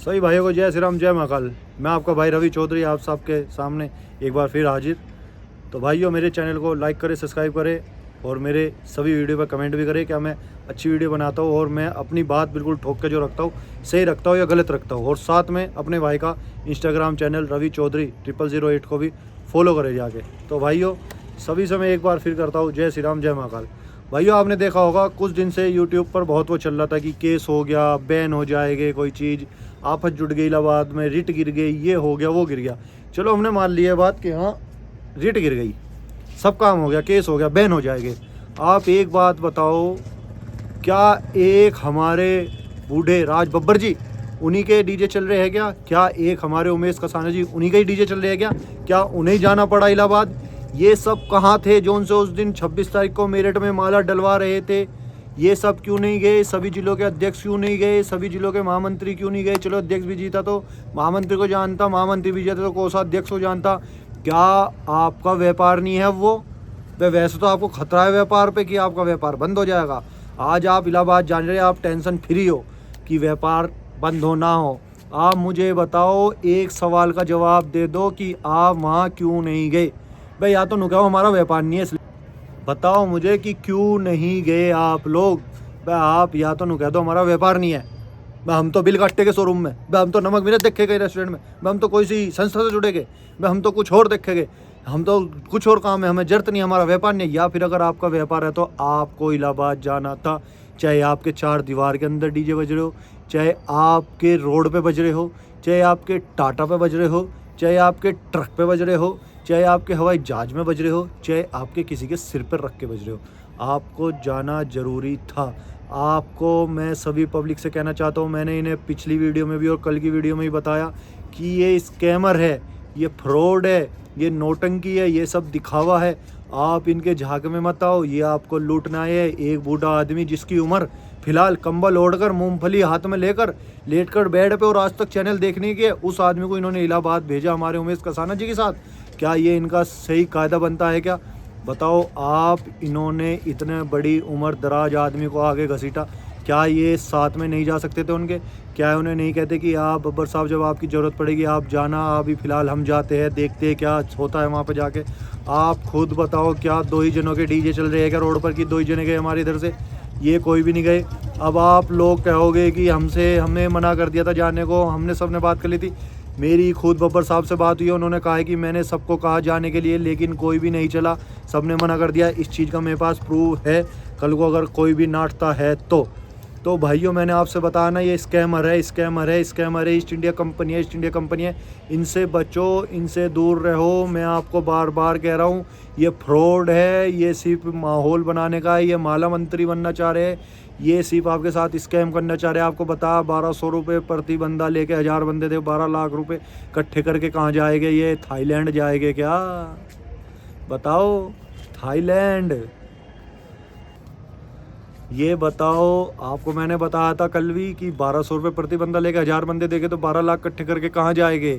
सभी भाइयों को जय श्री राम, जय महाकाल। मैं आपका भाई रवि चौधरी आप सबके सामने एक बार फिर हाजिर। तो भाइयों, मेरे चैनल को लाइक करें, सब्सक्राइब करें और मेरे सभी वीडियो पर कमेंट भी करें। क्या मैं अच्छी वीडियो बनाता हूँ और मैं अपनी बात बिल्कुल ठोक के जो रखता हूँ, सही रखता हूँ या गलत रखता हूँ। और साथ में अपने भाई का इंस्टाग्राम चैनल रवि चौधरी 0008 को भी फॉलो करें जाके। तो भाइयों, सभी से मैं एक बार फिर करता हूँ जय श्री राम, जय महाकाल। भाइयों, आपने देखा होगा कुछ दिन से यूट्यूब पर बहुत वो चल रहा था कि केस हो गया, बैन हो जाएंगे, कोई चीज़ आफत जुट गई इलाहाबाद में, रिट गिर गई, ये हो गया, वो गिर गया। चलो, हमने मान लिया बात कि हाँ रिट गिर गई, सब काम हो गया, केस हो गया, बैन हो जाएंगे। आप एक बात बताओ, क्या एक हमारे बूढ़े राज बब्बर जी उन्हीं के डीजे चल रहे हैं क्या? क्या एक हमारे उमेश कसाना जी उन्हीं के ही डीजे चल रहे हैं क्या? क्या उन्हें जाना पड़ा इलाहाबाद? ये सब कहाँ थे जो उनसे उस दिन 26 तारीख को मेरठ में माला डलवा रहे थे? ये सब क्यों नहीं गए? सभी जिलों के अध्यक्ष क्यों नहीं गए? सभी जिलों के महामंत्री क्यों नहीं गए? चलो, अध्यक्ष भी जीता तो महामंत्री को जानता, महामंत्री भी जीता तो कोषाध्यक्ष को जानता। क्या आपका व्यापार नहीं है वो? वैसे तो आपको खतरा है व्यापार पे कि आपका व्यापार बंद हो जाएगा। आज आप इलाहाबाद जान रहे, आप टेंशन फ्री हो कि व्यापार बंद हो ना हो। आप मुझे बताओ, एक सवाल का जवाब दे दो कि आप वहाँ क्यों नहीं गए? भाई, या तो नुकाओ हमारा व्यापार नहीं है इसलिए बताओ मुझे कि क्यों नहीं गए आप लोग। भाई, आप या तो नुका दो हमारा व्यापार नहीं है। भाई, हम तो बिल काटे के शोरूम में, भाई हम तो नमक मिर्च देखे गए रेस्टोरेंट में, भाई हम तो कोई सी संस्था से जुड़े गए, भाई हम तो कुछ और देखे गए, हम तो कुछ और काम है, हमें जरूरत नहीं, हमारा व्यापार नहीं है। या फिर अगर आपका व्यापार है तो आपको इलाहाबाद जाना था। चाहे आपके 4 दीवार के अंदर डीजे बज रहे हो, चाहे आपके रोड पे बज रहे हो, चाहे आपके टाटा पे बज रहे हो, चाहे आपके ट्रक पे बज रहे हो, चाहे आपके हवाई जहाज में बज रहे हो, चाहे आपके किसी के सिर पर रख के बज रहे हो, आपको जाना ज़रूरी था। आपको मैं सभी पब्लिक से कहना चाहता हूँ, मैंने इन्हें पिछली वीडियो में भी और कल की वीडियो में भी बताया कि ये स्कैमर है, ये फ्रॉड है, ये नौटंकी है, ये सब दिखावा है। आप इनके झाग में मत आओ, ये आपको लूटना है। एक बूढ़ा आदमी जिसकी उम्र फिलहाल कंबल ओढ़कर मूंगफली हाथ में लेकर लेटकर बेड पे और आज तक चैनल देखने के, उस आदमी को इन्होंने इलाहाबाद भेजा हमारे उमेश कसाना जी के साथ। क्या ये इनका सही कायदा बनता है क्या? बताओ आप, इन्होंने इतने बड़ी उम्र दराज आदमी को आगे घसीटा। क्या ये साथ में नहीं जा सकते थे उनके? क्या उन्हें नहीं कहते कि आप बब्बर साहब, जब आपकी ज़रूरत पड़ेगी आप जाना, अभी फ़िलहाल हम जाते हैं, देखते हैं क्या होता है वहाँ पर जाके। आप खुद बताओ, क्या 2 ही जनों के डीजे चल रहे हैं क्या रोड पर, कि 2 ही जने गए हमारे इधर से? ये कोई भी नहीं गए। अब आप लोग कहोगे कि हमने मना कर दिया था जाने को, हमने सबने बात कर ली थी। मेरी खुद बब्बर साहब से बात हुई है, उन्होंने कहा है कि मैंने सबको कहा जाने के लिए, लेकिन कोई भी नहीं चला, सबने मना कर दिया। इस चीज़ का मेरे पास प्रूफ है, कल को अगर कोई भी नाटता है तो भाइयों, मैंने आपसे बताया ना, ये स्कैमर है, स्कैमर है, स्कैमर है, ईस्ट इंडिया कंपनी है, ईस्ट इंडिया कंपनी है। इनसे बचो, इनसे दूर रहो। मैं आपको बार बार कह रहा हूँ, ये फ्रॉड है, ये सिर्फ माहौल बनाने का है, ये माला मंत्री बनना चाह रहे हैं, ये सिर्फ आपके साथ स्कैम करना चाह रहे हैं। आपको बता, 1200 रुपये प्रति बंदा लेके 1000 बंदे थे, 12 लाख रुपए इकट्ठे करके कहाँ जाएंगे? ये थाईलैंड जाएंगे क्या? बताओ, थाईलैंड। ये बताओ, आपको मैंने बताया था कल भी कि 1200 रुपये प्रति बंदा लेके 1000 बंदे देंगे तो 12 लाख इकट्ठे करके कहाँ जाएंगे?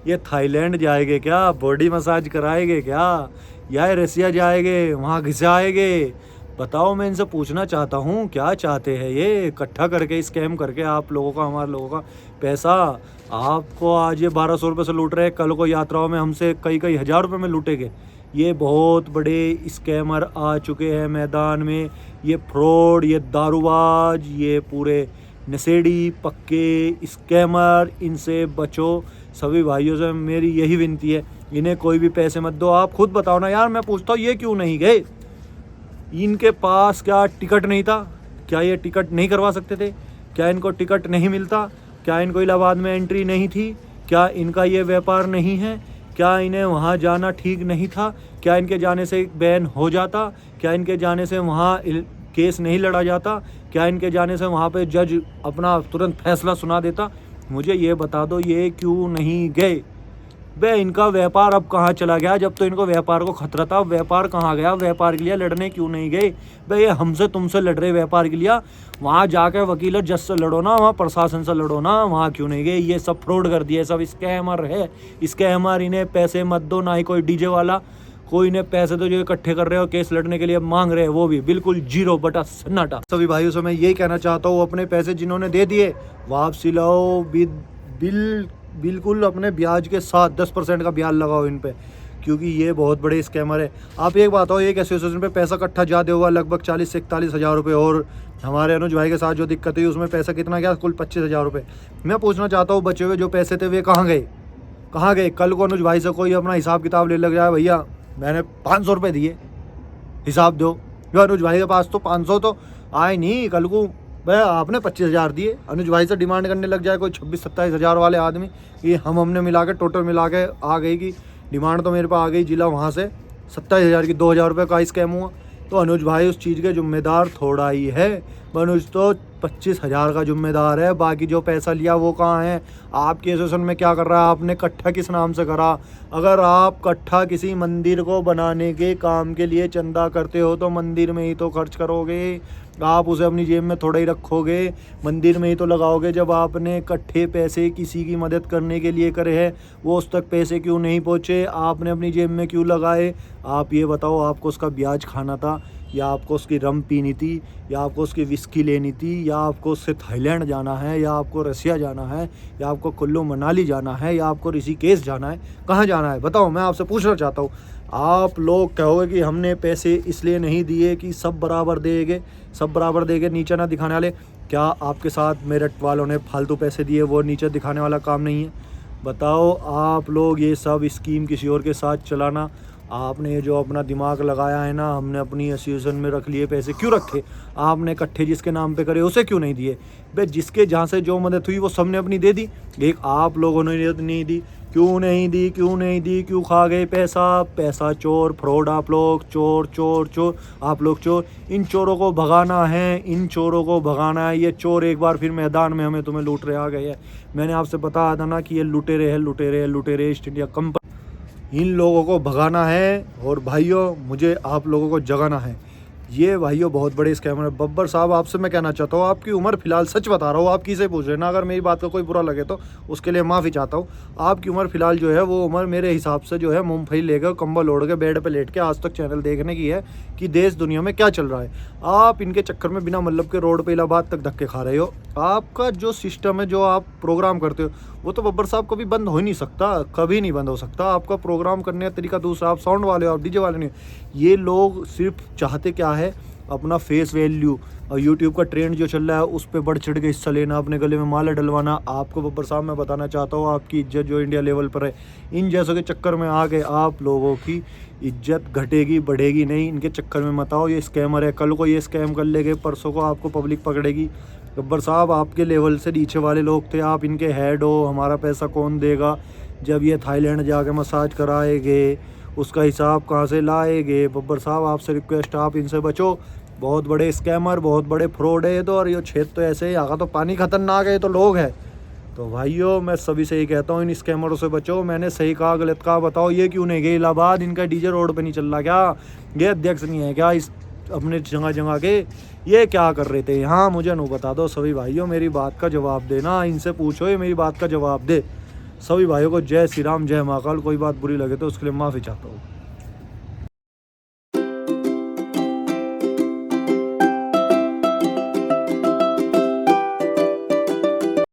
ये थाईलैंड जाएंगे क्या? बॉडी मसाज कराएंगे क्या? या रसिया जाएंगे, वहाँ घिसाएंगे? बताओ, मैं इनसे पूछना चाहता हूँ, क्या चाहते हैं ये? इकट्ठा करके स्कैम करके आप लोगों का, हमारे लोगों का पैसा। आपको आज ये 1200 रुपये से लूट रहे हैं, कल को यात्राओं में हमसे कई कई हज़ार रुपये में लूटेंगे। ये बहुत बड़े स्कैमर आ चुके हैं मैदान में। ये फ्रॉड, ये दारूबाज, ये पूरे नशेड़ी पक्के स्कैमर, इनसे बचो। सभी भाइयों से मेरी यही विनती है, इन्हें कोई भी पैसे मत दो। आप खुद बताओ ना यार, मैं पूछता हूँ, ये क्यों नहीं गए? इनके पास क्या टिकट नहीं था? क्या ये टिकट नहीं करवा सकते थे? क्या इनको टिकट नहीं मिलता? क्या इनको इलाहाबाद में एंट्री नहीं थी? क्या इनका ये व्यापार नहीं है? क्या इन्हें वहाँ जाना ठीक नहीं था? क्या इनके जाने से बैन हो जाता? क्या इनके जाने से वहाँ केस नहीं लड़ा जाता? क्या इनके जाने से वहाँ पे जज अपना तुरंत फैसला सुना देता? मुझे ये बता दो, ये क्यों नहीं गए? बे, इनका व्यापार अब कहाँ चला गया? जब तो इनको व्यापार को खतरा था, व्यापार कहाँ गया? व्यापार के लिए लड़ने क्यों नहीं गए? बे, ये हमसे तुमसे लड़ रहे व्यापार के लिए, वहाँ जाके वकील जज से लड़ो ना, वहाँ प्रशासन से लड़ो ना, वहाँ क्यों नहीं गए? ये सब फ्रॉड कर दिए, सब स्कैमर है, स्कैमर। इन्हें पैसे मत दो, ना ही कोई डीजे वाला, कोई इन्हें पैसे तो जो इकट्ठे कर रहे हो केस लड़ने के लिए मांग रहे हैं, वो भी बिल्कुल 0 बटा सन्नाटा। सभी भाइयों से मैं यही कहना चाहता हूँ, अपने पैसे जिन्होंने दे दिए वापसी लाओ, विद बिल्कुल अपने ब्याज के साथ 10% का ब्याज लगाओ इन पे, क्योंकि ये बहुत बड़े स्कैमर है। आप एक बात हो, एक एसोसिएशन पे पैसा इकट्ठा ज़्यादा हुआ लगभग 40 से 41 हज़ार रुपये, और हमारे अनुज भाई के साथ जो दिक्कत हुई उसमें पैसा कितना गया, कुल 25 हज़ार रुपये। मैं पूछना चाहता हूँ बचे हुए जो पैसे थे वे कहाँ गए, कहाँ गए? कल को अनुज भाई से कोई अपना हिसाब किताब ले लग जाए, भैया मैंने 500 रुपये दिए, हिसाब दो। अनुज भाई के पास तो 500 तो आए नहीं, कल को भैया आपने 25 हज़ार दिए, अनुज भाई से डिमांड करने लग जाए कोई 26-27 हज़ार वाले आदमी, कि हमने मिला के टोटल मिला के आ गई कि डिमांड तो मेरे पास आ गई जिला वहाँ से 27 हज़ार की, 2 हज़ार रुपये का स्कैम हुआ। तो अनुज भाई उस चीज़ के जिम्मेदार थोड़ा ही है, अनुज तो 25 हज़ार का जिम्मेदार है, बाकी जो पैसा लिया वो कहाँ है? आपके एसोसिएशन में क्या कर रहा है? आपने इकट्ठा किस नाम से करा? अगर आप इकट्ठा किसी मंदिर को बनाने के काम के लिए चंदा करते हो तो मंदिर में ही तो खर्च करोगे, आप उसे अपनी जेब में थोड़ा ही रखोगे, मंदिर में ही तो लगाओगे। जब आपने इकट्ठे पैसे किसी की मदद करने के लिए करे हैं, वो उस तक पैसे क्यों नहीं पहुँचे? आपने अपनी जेब में क्यों लगाए? आप ये बताओ, आपको उसका ब्याज खाना था, या आपको उसकी रम पीनी थी, या आपको उसकी विस्की लेनी थी, या आपको उससे थाईलैंड जाना है, या आपको रसिया जाना है, या आपको कुल्लू मनाली जाना है, या आपको ऋषिकेश जाना है? कहाँ जाना है बताओ? मैं आपसे पूछना चाहता हूँ। आप लोग कहोगे कि हमने पैसे इसलिए नहीं दिए कि सब बराबर देंगे, सब बराबर देंगे, नीचे ना दिखाने वाले। क्या आपके साथ मेरठ वालों ने फालतू पैसे दिए, वो नीचे दिखाने वाला काम नहीं है? बताओ आप लोग ये सब स्कीम किसी और के साथ चलाना, आपने जो अपना दिमाग लगाया है ना, हमने अपनी एसोसिएशन में रख लिए पैसे, क्यों रखे? आपने इकट्ठे जिसके नाम पे करे उसे क्यों नहीं दिए? भाई जिसके जहाँ से जो मदद हुई वो सबने अपनी दे दी, एक आप लोगों ने नहीं दी। क्यों नहीं दी? क्यों नहीं दी? क्यों खा गए पैसा? पैसा चोर, फ्रॉड, आप लोग चोर चोर चोर, आप लोग चोर। इन चोरों को भगाना है, इन चोरों को भगाना है। ये चोर एक बार फिर मैदान में हमें तुम्हें लूट रहे आ गए हैं। मैंने आपसे बताया था ना कि ये लुटेरे हैं, लुटेरे, लुटेरे ईस्ट इंडिया कंपनी। इन लोगों को भगाना है, और भाइयों मुझे आप लोगों को जगाना है। ये भाइयों बहुत बड़े स्कैमर है। बब्बर साहब आपसे मैं कहना चाहता हूँ, आपकी उम्र फ़िलहाल, सच बता रहा हूँ, आप किसे पूछ रहे हैं ना, अगर मेरी बात का कोई बुरा लगे तो उसके लिए माफ़ी चाहता हूँ। आपकी उम्र फ़िलहाल जो है वो उम्र मेरे हिसाब से जो है मूँगफली लेकर कंबल ओढ़ के बेड पे लेट के आज तक चैनल देखने की है कि देश दुनिया में क्या चल रहा है। आप इनके चक्कर में बिना मतलब के रोड पे इलाहाबाद तक धक्के खा रहे हो। आपका जो सिस्टम है, जो आप प्रोग्राम करते हो, वो तो बब्बर साहब कभी बंद हो ही नहीं सकता, कभी नहीं बंद हो सकता। आपका प्रोग्राम करने का तरीका दूसरा, आप साउंड वाले हो, आप डीजे वाले नहीं। ये लोग सिर्फ चाहते क्या है? अपना फेस वैल्यू और यूट्यूब का ट्रेंड जो चल रहा है उस पर बढ़ चढ़ के हिस्सा लेना, अपने गले में माला डलवाना। आपको बब्बर साहब मैं बताना चाहता हूँ, आपकी इज्जत जो इंडिया लेवल पर है, इन जैसों के चक्कर में आके आप लोगों की इज्जत घटेगी, बढ़ेगी नहीं। इनके चक्कर में मत आओ, ये स्कैमर है। कल को ये स्कैम कर लेंगे, परसों को आपको पब्लिक पकड़ेगी। गब्बर साहब आपके लेवल से नीचे वाले लोग थे, आप इनके हेड हो। हमारा पैसा कौन देगा? जब ये थाईलैंड जाके मसाज कराएंगे उसका हिसाब कहाँ से लाएंगे? बब्बर साहब आपसे रिक्वेस्ट, आप इनसे बचो। बहुत बड़े स्कैमर, बहुत बड़े फ्रॉड है तो, और ये क्षेत्र तो ऐसे ही आगा तो पानी खतरनाक है, तो लोग हैं। तो भाइयों मैं सभी से ही कहता हूँ, इन स्कैमरों से बचो। मैंने सही कहा गलत कहा बताओ? ये क्यों नहीं गए इलाहाबाद? इनका डीजे रोड पे नहीं चल रहा क्या? ये अध्यक्ष नहीं है क्या इस अपने जगह जगह के? ये क्या कर रहे थे यहाँ? मुझे नहीं बता दो सभी भाइयों, मेरी बात का जवाब देना, इनसे पूछो, ये मेरी बात का जवाब दे। सभी भाइयों को जय श्री राम, जय महाकाल। कोई बात बुरी लगे तो उसके लिए माफ़ी चाहता हूँ।